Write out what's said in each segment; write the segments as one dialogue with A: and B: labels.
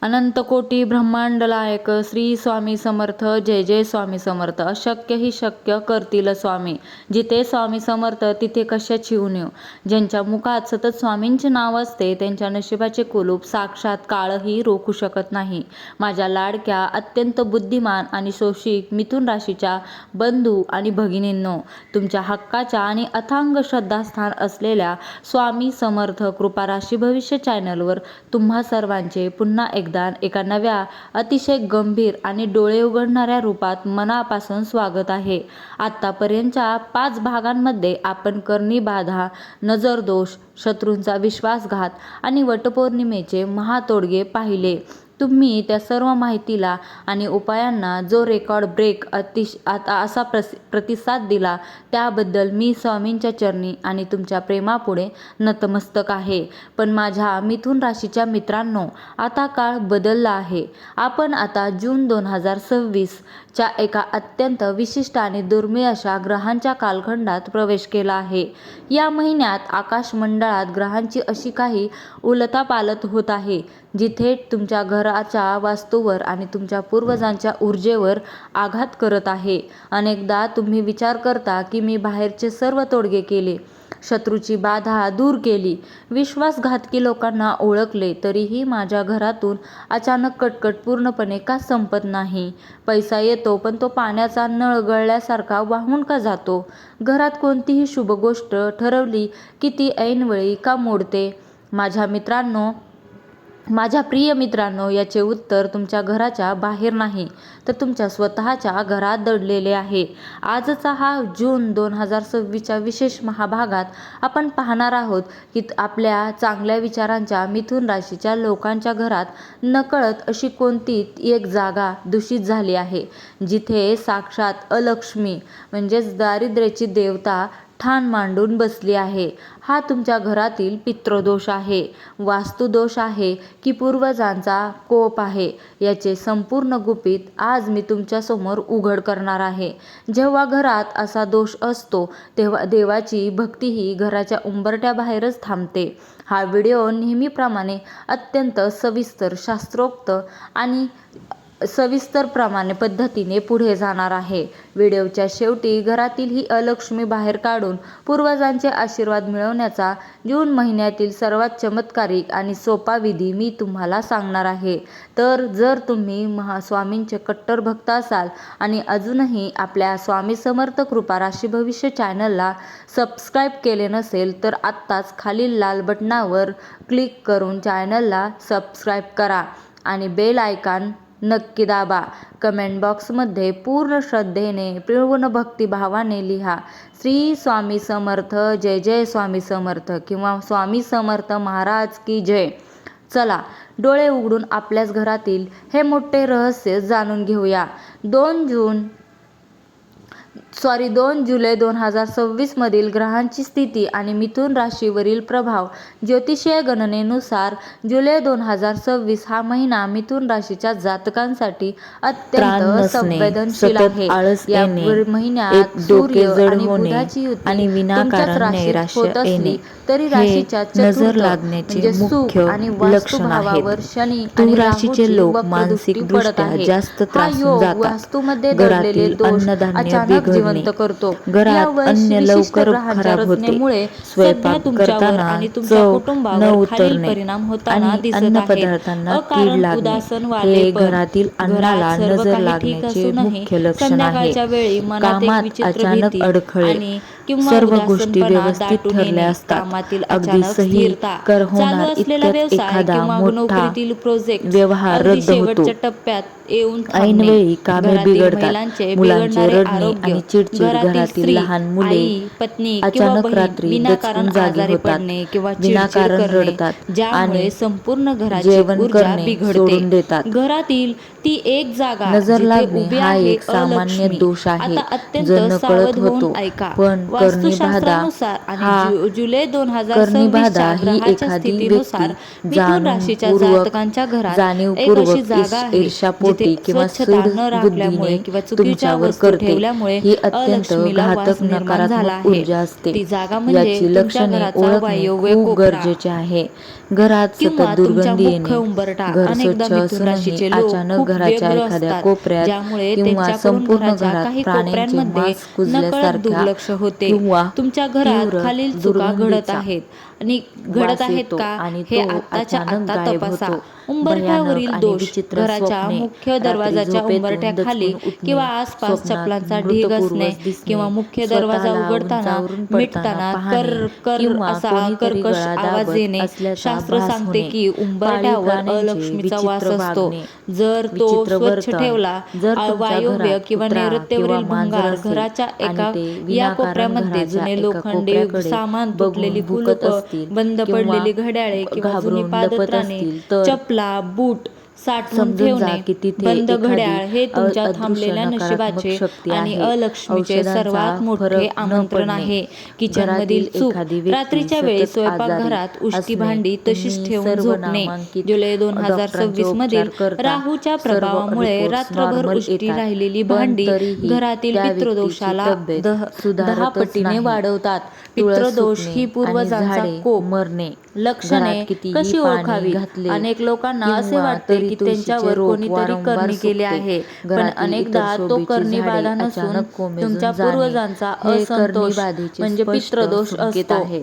A: अनंत कोटी ब्रह्मांड लायक श्री स्वामी समर्थ. जय जय स्वामी समर्थ. अशक्य ही शक्य करतील स्वामी. जिथे स्वामी समर्थ तिथे कशाची उणीव. ज्यांच्या मुखात सतत स्वामींचे नाव असते त्यांच्या नशिबाचे कुलूप साक्षात काळही रोखू शकत नाही. माझ्या लाडक्या अत्यंत बुद्धिमान आणि शोषिक मिथुन राशीच्या बंधू आणि भगिनींनो, तुमच्या हक्काच्या आणि अथांग श्रद्धास्थान असलेल्या स्वामी समर्थ कृपा राशी भविष्य चॅनलवर तुम्हा सर्वांचे पुन्हा एकदा एका नव्या अतिशय गंभीर आणि डोळे उघडणाऱ्या रूपात मनापासून स्वागत आहे. आतापर्यंतच्या 5 भागांमध्ये आपण करणी बाधा, नजर दोष, शत्रूंचा विश्वासघात आणि वटपौर्णिमेचे महातोडगे पाहिले. तुम्ही त्या सर्व माहितीला आणि उपायांना जो रेकॉर्ड ब्रेक असा प्रतिसाद दिला त्याबद्दल मी स्वामींच्या चरणी आणि तुमच्या प्रेमापुढे नतमस्तक आहे. पण माझ्या मिथुन राशीच्या मित्रांनो, आता काळ बदलला आहे. आपण आता जून 2026 च्या एका अत्यंत विशिष्ट आणि दुर्मिळ अशा ग्रहांच्या कालखंडात प्रवेश केला आहे. या महिन्यात आकाशमंडळात ग्रहांची अशी काही उलथापालथ होत आहे जी थेट तुमच्या घराच्या वास्तूवर आणि तुमच्या पूर्वजांच्या ऊर्जेवर आघात करत आहे. अनेकदा तुम्ही विचार करता की मी बाहेरचे सर्व तोडगे केले, शत्रूची बाधा दूर केली, विश्वासघातकी लोकांना ओळखले, तरीही माझ्या घरातून अचानक कटकट पूर्णपणे का संपत नाही. पैसा येतो पण तो पाण्याचा नळ गळल्यासारखा वाहून का जातो. घरात कोणतीही शुभ गोष्ट ठरवली की ती ऐनवेळी का मोडते. माझ्या प्रिय मित्रांनो, याचे उत्तर तुमच्या घराच्या बाहेर नाही तर तुमच्या स्वतःच्या घरात दडलेले आहे. आजचा हा जून 2026च्या विशेष महाभागात आपण पाहणार आहोत की आपल्या चांगल्या विचारांच्या मिथुन राशीच्या लोकांच्या घरात नकळत अशी कोणती एक जागा दूषित झाली आहे जिथे साक्षात अलक्ष्मी म्हणजेच दारिद्र्याची देवता ठाण मांडून बसली आहे. हा तुमच्या घरातील पितृदोष आहे, वास्तुदोष आहे की पूर्वजांचा कोप आहे याचे संपूर्ण गुपित आज मी तुमच्यासमोर उघड करणार आहे. जेव्हा घरात असा दोष असतो तेव्हा देवाची भक्तीही घराच्या उंबरठ्याबाहेरच थांबते. हा व्हिडिओ नेहमीप्रमाणे अत्यंत सविस्तर, शास्त्रोक्त आणि सविस्तर पद्धतीने पुढे जाणार आहे. व्हिडिओच्या शेवटी घरातील ही अलक्ष्मी बाहेर काढून पूर्वजांचे आशीर्वाद मिळवण्याचा जून महिन्यातील सर्वात चमत्कारिक आणि सोपा विधी मी तुम्हाला सांगणार आहे. तर जर तुम्ही स्वामींचे कट्टर भक्त असाल आणि अजूनही आपल्या स्वामी समर्थ कृपा राशी भविष्य चॅनलला सबस्क्राईब केले नसेल तर आत्ताच खालील लाल बटनावर क्लिक करून चॅनलला सबस्क्राईब करा आणि बेल आयकॉन नक्की दाबा. कमेंट बॉक्समध्ये पूर्ण श्रद्धेने, पूर्ण भक्तिभावाने लिहा श्री स्वामी समर्थ, जय जय स्वामी समर्थ किंवा स्वामी समर्थ महाराज की जय. चला डोळे उघडून आपल्याच घरातील हे मोठे रहस्य जाणून घेऊया. 2 जुलै 2026 मधील ग्रहांची स्थिती आणि मिथुन राशीवरील प्रभाव. ज्योतिषीय गणनेनुसार जुलै 2026 हा महिना मिथुन राशीच्या जातकांसाठी अत्यंत संवेदनशील आहे. या महिन्यात सूर्य आणि बुधाची युती तुमच्याच राशीत होत असली तरी राशीच्या चतुर्थ म्हणजे सुख आणि वास्तु भावावर शनी आणि राहूची वक्रदृष्टी पडत आहे. हा योग वास्तूमध्ये दडलेले दोष अचानक जिवंत करतो.
B: घरात अन्न लवकर खराब होते, स्वयंपाक करताना
A: आणि तुमच्या कुटुंबावर खालील परिणाम होताना दिसत आहे.
B: अन्नपदार्थांना कीड लागणे हे घरातील अन्नाला नजर लागण्याचे मुख्य लक्षण आहे. कामात अचानक अडखळे, सर्व गोष्टी व्यवस्थित ठरल्या असतात, अगदी सही कर होणार इतक्यात एखादा मोठा व्यवहार रद्द होतो. ऐनवेळी कामे बिघडतात, मुलांचे रडणे आणि चिडचिड, घरातील लहान मुले अचानक रात्री दचकून जागी होतात, विनाकारण रडतात आणि
A: संपूर्ण घराची
B: जेवण
A: ऊर्जा
B: करणे
A: बिघडते.
B: सोडून देतात.
A: घरातील ती एक जागा
B: नजर
A: जिथे
B: लागणे
A: उभी
B: हा
A: आहे
B: एक सामान्य
A: अलक्ष्मी.
B: दोष आहे
A: आता अत्यंत
B: जो नकळत
A: सावध होऊन
B: होतो.
A: ऐका.
B: पण
A: वास्तुशास्त्रानुसार आणि जुलै 2026 च्या
B: ही
A: ग्रहाच्या
B: एखादी
A: स्थितीनुसार
B: व्यक्ती
A: मिथुन राशीच्या जातकांच्या घरात एक
B: जाणीवपूर्वक
A: अशी जागा आहे
B: ईर्ष्यापोटी
A: जिथे
B: किंवा
A: स्वच्छता न
B: सूड
A: राखल्यामुळे
B: बुद्धीने
A: किंवा चुकीच्या
B: तुमच्यावर
A: वस्तू
B: करते.
A: ठेवल्यामुळे
B: ही अत्यंत घातक नकारात्मक ऊर्जा असते.
A: ती जागा म्हणजे
B: याची
A: तुमच्या
B: लक्षणे
A: घराचा
B: ओळखणे
A: वायव्य
B: खूप
A: कोपरा
B: गरजेचे आहे. घरात
A: किंवा
B: सतत
A: तुमच्या
B: दुर्गंधी
A: मुख्य
B: येणे,
A: उंबरठा.
B: घर
A: अनेकदा
B: स्वच्छ
A: मिथुन
B: असूनही
A: राशीचे लोक
B: अचानक
A: खूप
B: घराच्या
A: व्यग्र
B: एखाद्या
A: असतात,
B: कोपऱ्यात
A: ज्यामुळे
B: किंवा
A: त्यांच्याकडून
B: संपूर्ण
A: घराच्या
B: घरात
A: काही
B: प्राण्यांचे
A: कोपऱ्यांमध्ये
B: मांस
A: नकळत
B: कुजल्यासारख्या
A: दुर्लक्ष होते.
B: किंवा
A: तुमच्या घरात
B: तीव्र
A: खालील चुका घडत
B: दुर्गंधीचा
A: आहेत आणि
B: वास
A: आहेत
B: येतो
A: का
B: आणि
A: हे
B: तो
A: आत्ताच्या
B: अचानक
A: आत्ता
B: गायब
A: तपासा.
B: होतो.
A: उंबरठ्यावरील
B: भयानक आणि
A: दोष.
B: विचित्र
A: घराच्या
B: स्वप्ने,
A: मुख्य
B: रात्री
A: दरवाजाच्या
B: झोपेतून
A: उंबरठ्याखाली
B: दचकून उठणे,
A: किंवा आसपास
B: स्वप्नात
A: चपलांचा
B: मृत
A: ढीग असणे
B: पूर्वज दिसणे,
A: किंवा मुख्य दरवाजा
B: स्वतःला
A: उघडताना
B: उंचावरून पडताना
A: मिटताना
B: पाहणे
A: कर
B: किंवा
A: असा
B: कोणीतरी
A: कर्कश
B: गळा
A: आवाज
B: दाबत
A: येणे.
B: असल्याचा
A: शास्त्र
B: भास
A: सांगते
B: होणे,
A: की
B: पाळीव
A: उंबरठ्यावर
B: प्राण्यांचे
A: अलक्ष्मीचा वास
B: विचित्र
A: असतो.
B: वागणे,
A: जर तो
B: विचित्र
A: स्वच्छ
B: वर्तन.
A: ठेवला,
B: जर तुमच्या
A: वायव्य
B: घरात
A: किंवा
B: कुत्रा किंवा
A: नैऋत्येवरील
B: मांजर
A: भंगार,
B: असेल
A: घराच्या
B: आणि ते
A: या
B: विनाकारण
A: कोपऱ्यामध्ये
B: घराच्या
A: जुने
B: एका
A: लोखंडी
B: कोपऱ्याकडे
A: सामान, तुटलेली
B: बघून भुकत
A: कुलूप,
B: असतील
A: बंद
B: किंवा
A: पडलेली घड्याळे किंवा जुनी
B: घाबरून लपत
A: पादत्राणे,
B: असतील तर
A: चपला, बूट साठवून
B: समजून जा
A: ठेवणे.
B: की तिथे
A: बंद
B: एखादी
A: घड्याळ हे तुमच्या
B: अदृश्य
A: थांबलेल्या
B: नकारात्मक
A: नशिबाचे
B: शक्ती
A: आणि
B: आहे.
A: अलक्ष्मीचे
B: औषधांचा
A: सर्वात मोठे
B: फरक न
A: आमंत्रण
B: पडणे,
A: आहे. किचनमधील
B: घरातील
A: चूक.
B: एखादी व्यक्ती
A: रात्रीच्या वेळी
B: सतत आजारी
A: स्वयंपाकघरात उष्टी
B: असणे,
A: भांडी तशीच
B: तुम्ही
A: ठेवून
B: सर्व
A: झोपणे.
B: नामांकित
A: जुलै
B: डॉक्टरांचे
A: 2026 मधील
B: उपचार करता
A: राहूच्या
B: सर्व
A: प्रभावामुळे
B: रिपोर्ट्स
A: रात्रभर
B: नॉर्मल
A: उष्टी
B: येतात,
A: राहिलेली
B: पण
A: भांडी
B: तरीही
A: घरातील
B: त्या व्यक्तीची
A: पितृदोषाला
B: तब्येत
A: 10
B: सुधारतच
A: पटीने
B: नाही.
A: वाढवतात.
B: तुळस
A: पितृदोष
B: सुकणे
A: ही
B: आणि
A: पूर्वजांचा
B: झाडे
A: कोप.
B: मरणे,
A: लक्षणे
B: घरात कितीही
A: कशी
B: पाणी
A: ओळखावी?
B: घातले
A: अनेक लोकांना असे
B: किंवा
A: वाटते
B: तरी
A: की
B: तुळशीचे
A: त्यांच्यावर
B: रोप
A: कोणीतरी
B: वारंवार
A: करणी केली
B: सुकते.
A: आहे, पण
B: घरातील इतर
A: अनेकदा तो
B: शोभेची
A: करणी
B: झाडे
A: बाधा नसून
B: अचानक कोमेजून
A: तुमच्या
B: जाणे
A: पूर्वजांचा
B: हे
A: असंतोष
B: करणीबाधेचे
A: म्हणजे
B: स्पष्ट
A: पितृदोष
B: संकेत
A: असतो.
B: आहे.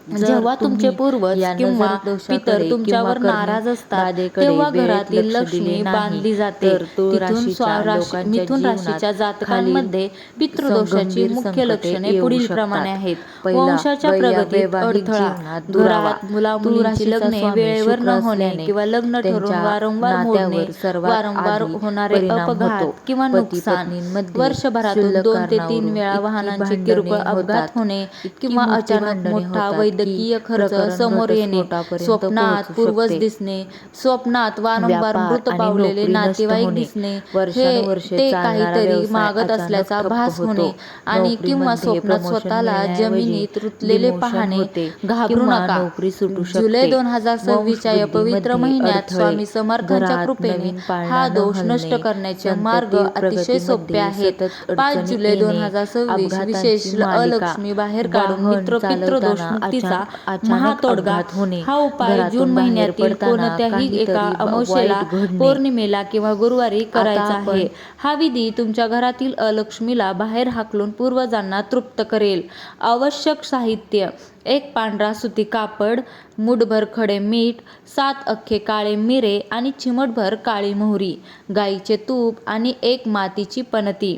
B: जर
A: जेव्हा तुमचे
B: तुम्ही
A: पूर्वज
B: या
A: किंवा
B: नजर
A: पितर
B: दोषाकडे किंवा
A: तुमच्यावर नाराज असतात,
B: बाधेकडे
A: तेव्हा
B: वेळेत
A: घरातील
B: लक्ष दिले
A: लक्ष्मी
B: नाही,
A: बांधली जाते.
B: तर तुळ
A: तिथून
B: राशीच्या लोकांच्या
A: मिथुन
B: जीवनात
A: राशीच्या
B: खालील
A: जातकांमध्ये पितृदोषाची
B: गंभीर
A: मुख्य
B: संकटे
A: लक्षणे
B: येऊ
A: पुढीलप्रमाणे
B: शकतात.
A: आहेत.
B: पहिला,
A: वंशाच्या प्रगतीत
B: वैवाहिक
A: अडथळा.
B: जीवनात दुरावा.
A: घरात
B: तुळ
A: मुलामुलींची
B: राशीचा
A: लग्ने
B: स्वामी
A: वेळेवर
B: शुक्र
A: न होणे
B: असल्याने
A: किंवा लग्न ठरून
B: त्यांच्या
A: वारंवार मोडणे,
B: नात्यावर सर्वात
A: वारंवार
B: आधी
A: होणारे
B: परिणाम
A: अपघात
B: होतो.
A: किंवा नुकसान,
B: पती-पत्नींमध्ये
A: वर्षभरातून
B: क्षुल्लक
A: 2 ते 3
B: कारणावरून
A: वेळा
B: इतकी
A: वाहनांचे
B: भांडणे
A: किरकोळ अपघात
B: होतात,
A: होणे
B: इतकी
A: किंवा
B: मोठी
A: अचानक
B: भांडणे
A: मोठा
B: होतात
A: वैद्यकीय
B: की
A: खर्च
B: प्रकरण
A: समोर येणे.
B: घटस्फोटापर्यंत
A: स्वप्नात
B: पोहोचू
A: पूर्वज
B: शकते.
A: दिसणे, स्वप्नात वारंवार
B: व्यापार
A: मृत
B: आणि
A: पावलेले
B: नोकरी नष्ट
A: नातेवाईक
B: होणे,
A: दिसणे,
B: वर्षानुवर्षे
A: ते
B: चालणारा
A: काहीतरी
B: व्यवसाय
A: मागत
B: अचानक
A: असल्याचा
B: ठप्प
A: भास होणे
B: होतो,
A: आणि किंवा
B: नोकरीमध्ये
A: स्वप्नात
B: प्रमोशन
A: स्वतःला
B: मिळण्याऐवजी
A: जमिनीत रुतलेले
B: डिमोशन
A: पाहणे.
B: होते
A: घाबरू
B: किंवा
A: नका.
B: नोकरी सुटू
A: जुलै
B: शकते.
A: 2026 च्या या पवित्र
B: वंशवृद्धीमध्ये
A: महिन्यात
B: अडथळे.
A: स्वामी समर्थांच्या
B: घरात
A: कृपेने
B: नवीन पाळणा
A: हा
B: न
A: दोष नष्ट
B: हलणे,
A: करण्याचे मार्ग
B: संतती
A: अतिशय सोपे
B: प्रगतीमध्ये
A: आहेत.
B: सतत
A: 5
B: अडचणी
A: जुलै
B: येणे,
A: 2026 विशेष
B: अपघातांची मालिका,
A: अलक्ष्मी बाहेर काढून
B: वाहन
A: पितृदोष
B: चालवताना
A: मुक्तीचा
B: अचानक
A: महातोडगा.
B: अपघात होणे,
A: हा उपाय जून
B: घरातून बाहेर
A: महिन्यातील
B: पडताना
A: कोणत्याही एका
B: काहीतरी
A: अमावस्येला,
B: वाईट घडणे.
A: पौर्णिमेला किंवा गुरुवारी
B: आता
A: करायचा
B: आपण
A: आहे. हा विधी तुमच्या घरातील अलक्ष्मीला बाहेर हाकलून पूर्वजांना तृप्त करेल. आवश्यक साहित्य: 1 पांढरा सुती कापड, मूठभर खडे मीठ, 7 अख्खे काळे मिरे आणि चिमटभर काळी मोहरी, गाईचे तूप आणि 1 मातीची पणती.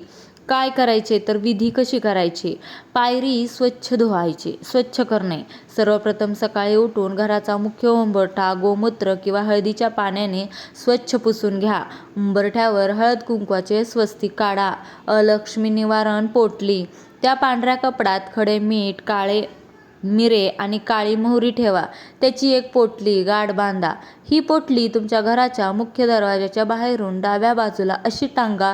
A: काय करायचे तर विधी कशी करायची? पायरी स्वच्छ धुवायची. स्वच्छ करणे: सर्वप्रथम सकाळी उठून घराचा मुख्य उंबरठा गोमूत्र किंवा हळदीच्या पाण्याने स्वच्छ पुसून घ्या. उंबरठ्यावर हळद कुंकवाचे स्वस्तिक काढा. अलक्ष्मी निवारण पोटली: त्या पांढऱ्या कपड्यात खडे मीठ, काळे मिरे आणि काळी मोहरी ठेवा. त्याची एक पोटली गाठ बांधा. ही पोटली तुमच्या घराच्या मुख्य दरवाजाच्या बाहेरून डाव्या बाजूला अशी टांगा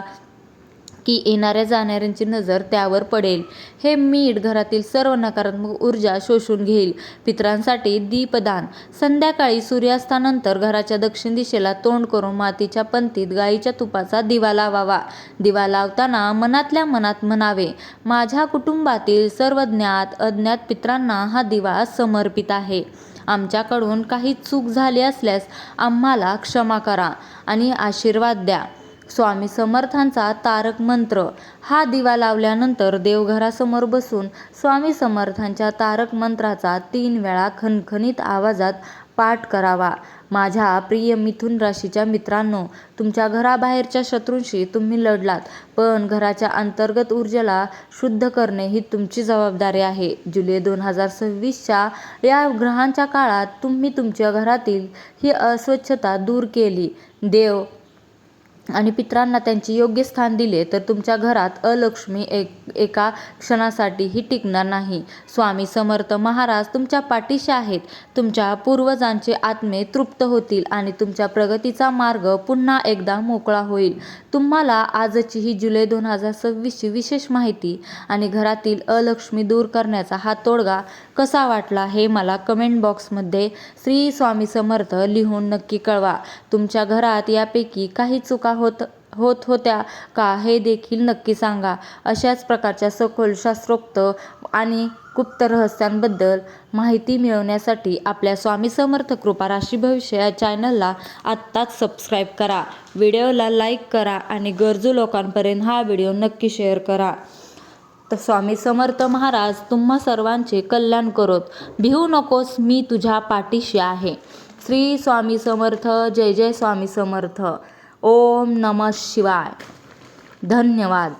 A: की येणाऱ्या जाणाऱ्यांची नजर त्यावर पडेल. हे मीठ घरातील सर्व नकारात्मक ऊर्जा शोषून घेईल. पितरांसाठी दीपदान: संध्याकाळी सूर्यास्तानंतर घराच्या दक्षिण दिशेला तोंड करून मातीच्या पंतीत गाईच्या तुपाचा दिवा लावावा. दिवा लावताना मनातल्या मनात म्हणावे, माझ्या कुटुंबातील सर्व ज्ञात अज्ञात पितरांना हा दिवा समर्पित आहे. आमच्याकडून काही चूक झाली असल्यास आम्हाला क्षमा करा आणि आशीर्वाद द्या. स्वामी समर्थांचा तारक मंत्र: हा दिवा लावल्यानंतर देवघरासमोर बसून स्वामी समर्थांच्या तारक मंत्राचा 3 वेळा खणखणीत आवाजात पाठ करावा. माझ्या प्रिय मिथुन राशीच्या मित्रांनो, तुमच्या घराबाहेरच्या शत्रूंशी तुम्ही लढलात, पण घराच्या अंतर्गत ऊर्जेला शुद्ध करणे ही तुमची जबाबदारी आहे. जुलै 2026 च्या या ग्रहांच्या काळात तुम्ही तुमच्या घरातील ही अस्वच्छता दूर केली, देव आणि पितरांना त्यांचे योग्य स्थान दिले, तर तुमच्या घरात अलक्ष्मी एका क्षणासाठीही टिकणार नाही. स्वामी समर्थ महाराज तुमच्या पाठीशी आहेत. तुमच्या पूर्वजांचे आत्मे तृप्त होतील आणि तुमच्या प्रगतीचा मार्ग पुन्हा एकदा मोकळा होईल. तुम्हाला आजची ही जुलै 2026 ची विशेष माहिती आणि घरातील अलक्ष्मी दूर करण्याचा हा तोडगा कसा वाटला हे मला कमेंट बॉक्समध्ये श्री स्वामी समर्थ लिहून नक्की कळवा. तुमच्या घरात यापैकी काही चुका होत होत्या का हे देखील नक्की सांगा. अशाच प्रकारच्या सखोल शास्त्रोक्त आणि गुप्त रहस्यांबद्दल माहिती मिळवण्यासाठी आपल्या स्वामी समर्थ कृपा राशी भविष्य या चॅनलला आत्ताच सबस्क्राईब करा. व्हिडिओला लाईक करा आणि गरजू लोकांपर्यंत हा व्हिडिओ नक्की शेअर करा. तर स्वामी समर्थ महाराज तुम्हा सर्वांचे कल्याण करोत. भिवू नकोस, मी तुझ्या पाठीशी आहे. श्री स्वामी समर्थ. जय जय स्वामी समर्थ. ओम नमः शिवाय. धन्यवाद.